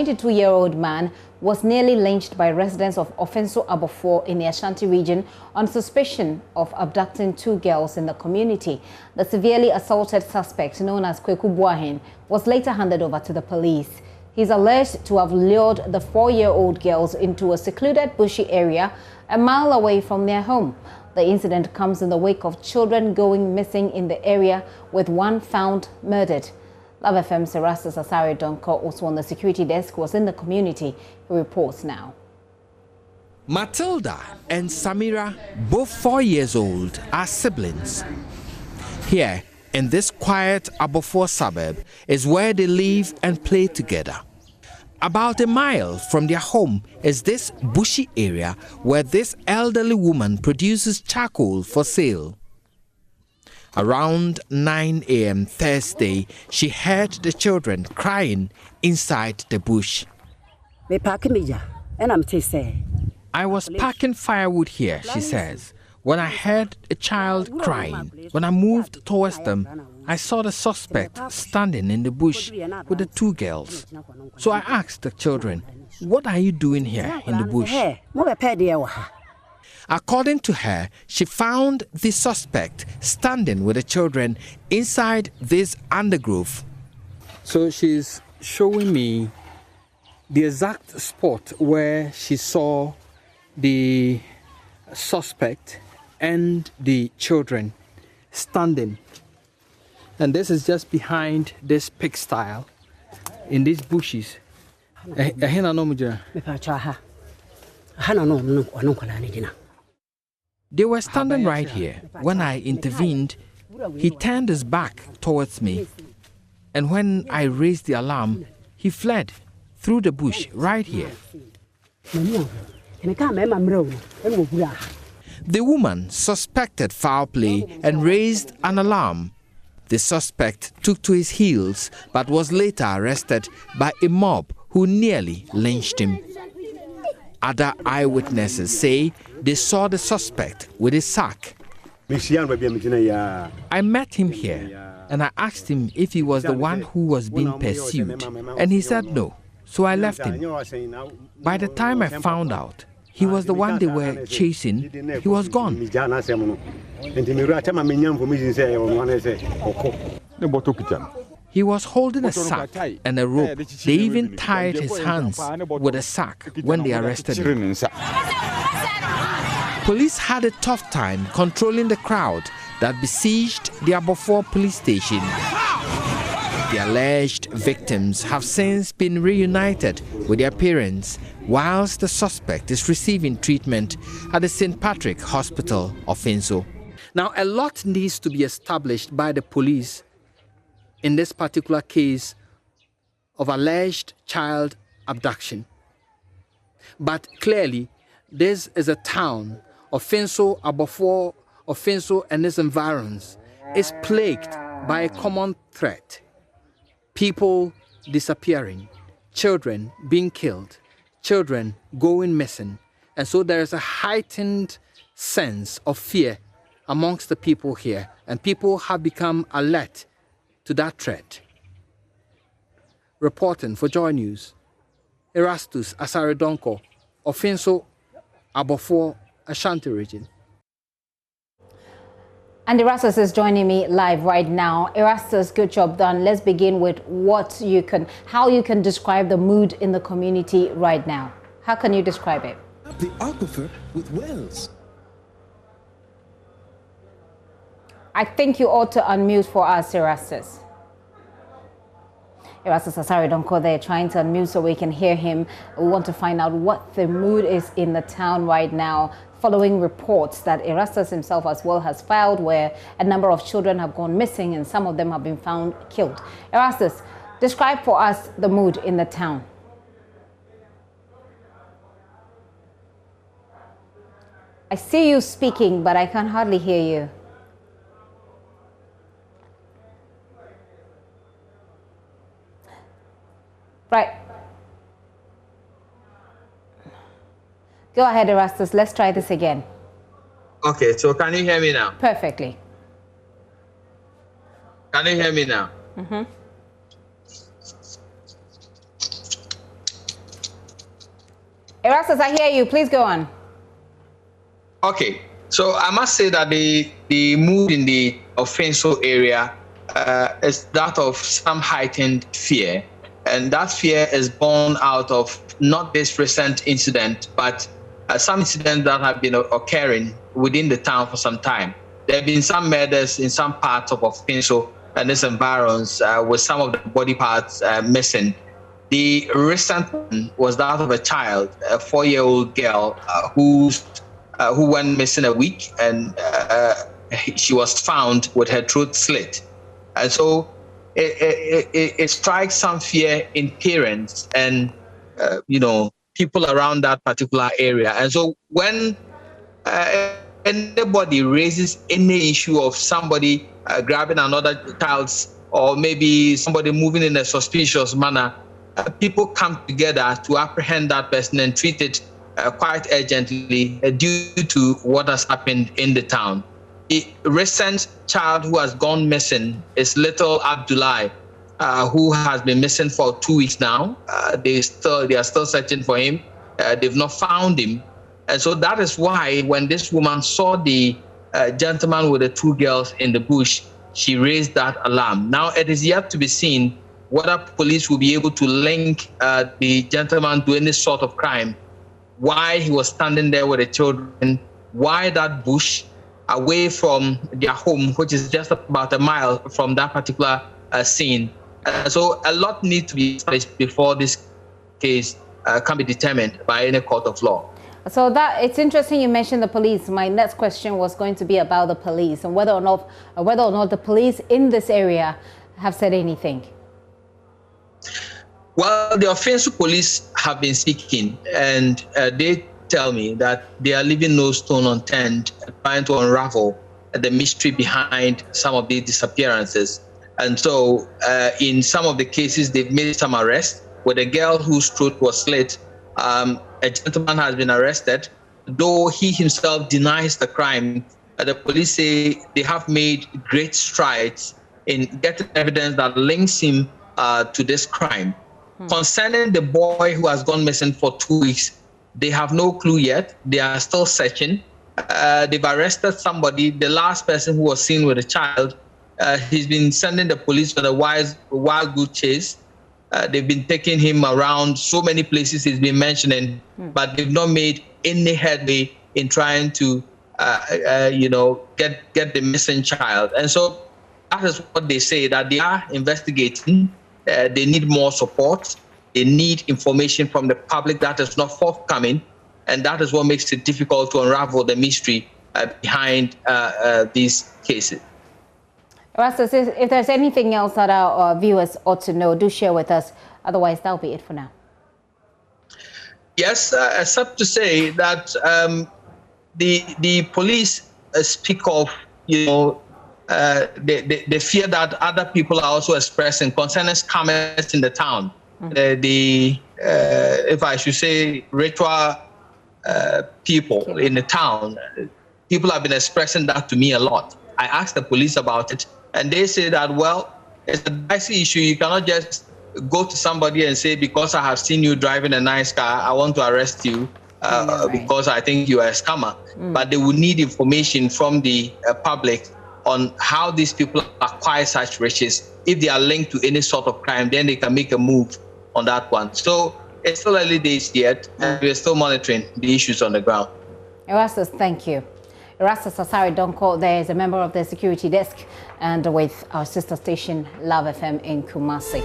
22-year-old man was nearly lynched by residents of Offenso Abofo in the Ashanti region on suspicion of abducting 2 girls in the community. The severely assaulted suspect, known as Kweku Buahin, was later handed over to the police. He's alleged to have lured the 4-year-old girls into a secluded bushy area a mile away from their home. The incident comes in the wake of children going missing in the area, with one found murdered. Love FM's Erastus Asare Donko, also on the security desk, was in the community. He reports now. Matilda and Samira, both 4 years old, are siblings. Here, in this quiet Abofo suburb, is where they live and play together. About a mile from their home is this bushy area where this elderly woman produces charcoal for sale. Around 9 a.m. Thursday, she heard the children crying inside the bush. I was packing firewood here, she says, when I heard a child crying. When I moved towards them, I saw the suspect standing in the bush with the 2 girls. So I asked the children, "What are you doing here in the bush?" According to her, she found the suspect standing with the children inside this undergrowth. So she's showing me the exact spot where she saw the suspect and the children standing. And this is just behind this pigsty in these bushes. They were standing right here. When I intervened, he turned his back towards me. And when I raised the alarm, he fled through the bush right here. The woman suspected foul play and raised an alarm. The suspect took to his heels but was later arrested by a mob who nearly lynched him. Other eyewitnesses say they saw the suspect with a sack. I met him here and I asked him if he was the one who was being pursued, and he said no, so I left him. By the time I found out he was the one they were chasing, he was gone. He was holding a sack and a rope. They even tied his hands with a sack when they arrested him. Police had a tough time controlling the crowd that besieged the Abofo police station. The alleged victims have since been reunited with their parents, whilst the suspect is receiving treatment at the St. Patrick Hospital of Offenso. Now, a lot needs to be established by the police in this particular case of alleged child abduction. But clearly, this is a town, Offenso, Abofo, Offenso and its environs is plagued by a common threat. People disappearing, children being killed, children going missing. And so there is a heightened sense of fear amongst the people here, and people have become alert to that threat. Reporting for Joy News, Erastus Asare Donko, Offenso Abofo, Ashanti region. And Erastus is joining me live right now. Erastus, good job done. Let's begin with how you can describe the mood in the community right now. How can you describe it? The aquifer with wells. I think you ought to unmute for us, Erastus. Erastus Asare Donko there trying to unmute so we can hear him. We want to find out what the mood is in the town right now, following reports that Erastus himself as well has filed where a number of children have gone missing and some of them have been found killed. Erastus, describe for us the mood in the town. I see you speaking, but I can hardly hear you. Right. Go ahead, Erastus. Let's try this again. Okay, so can you hear me now? Perfectly. Can you hear me now? Mm-hmm. Erastus, I hear you. Please go on. Okay, so I must say that the mood in the Offenso area is that of some heightened fear. And that fear is born out of not this recent incident, but some incidents that have been occurring within the town for some time. There have been some murders in some parts of Offenso and its environs with some of the body parts missing. The recent one was that of a child, a 4-year-old girl who went missing a week, and she was found with her throat slit. And so it strikes some fear in parents and people around that particular area. And so when anybody raises any issue of somebody grabbing another child's, or maybe somebody moving in a suspicious manner, people come together to apprehend that person and treat it quite urgently due to what has happened in the town. The recent child who has gone missing is little Abdullah, who has been missing for 2 weeks now. They are still searching for him. They've not found him. And so that is why when this woman saw the gentleman with the 2 girls in the bush, she raised that alarm. Now it is yet to be seen whether police will be able to link the gentleman to any sort of crime, why he was standing there with the children, why that bush away from their home, which is just about a mile from that particular scene. So a lot needs to be established before this case can be determined by any court of law. So that it's interesting you mentioned the police. My next question was going to be about the police and whether or not the police in this area have said anything. Well, the offensive police have been speaking, and they tell me that they are leaving no stone unturned trying to unravel the mystery behind some of these disappearances. And so in some of the cases, they've made some arrests. With a girl whose throat was slit, a gentleman has been arrested. Though he himself denies the crime, the police say they have made great strides in getting evidence that links him to this crime. Concerning the boy who has gone missing for 2 weeks, they have no clue yet. They are still searching. They've arrested somebody, the last person who was seen with a child. He's been sending the police on a wild goose chase. They've been taking him around so many places he's been mentioning, but they've not made any headway in trying to, get the missing child. And so that is what they say, that they are investigating. They need more support. They need information from the public that is not forthcoming. And that is what makes it difficult to unravel the mystery behind these cases. Erastus, if there's anything else that our viewers ought to know, do share with us. Otherwise, that'll be it for now. Yes, except to say that the police speak of, the fear that other people are also expressing concerning scammers in the town. If I should say, ritual people in the town, people have been expressing that to me a lot. I asked the police about it, and they say that, well, it's a dicey issue. You cannot just go to somebody and say, because I have seen you driving a nice car, I want to arrest you because I think you are a scammer. But they will need information from the public on how these people acquire such riches. If they are linked to any sort of crime, then they can make a move on that one. So it's still early days yet, and we're still monitoring the issues on the ground. Erastus, thank you. Erastus Asari Donko there is a member of the security desk and with our sister station Love FM in Kumasi.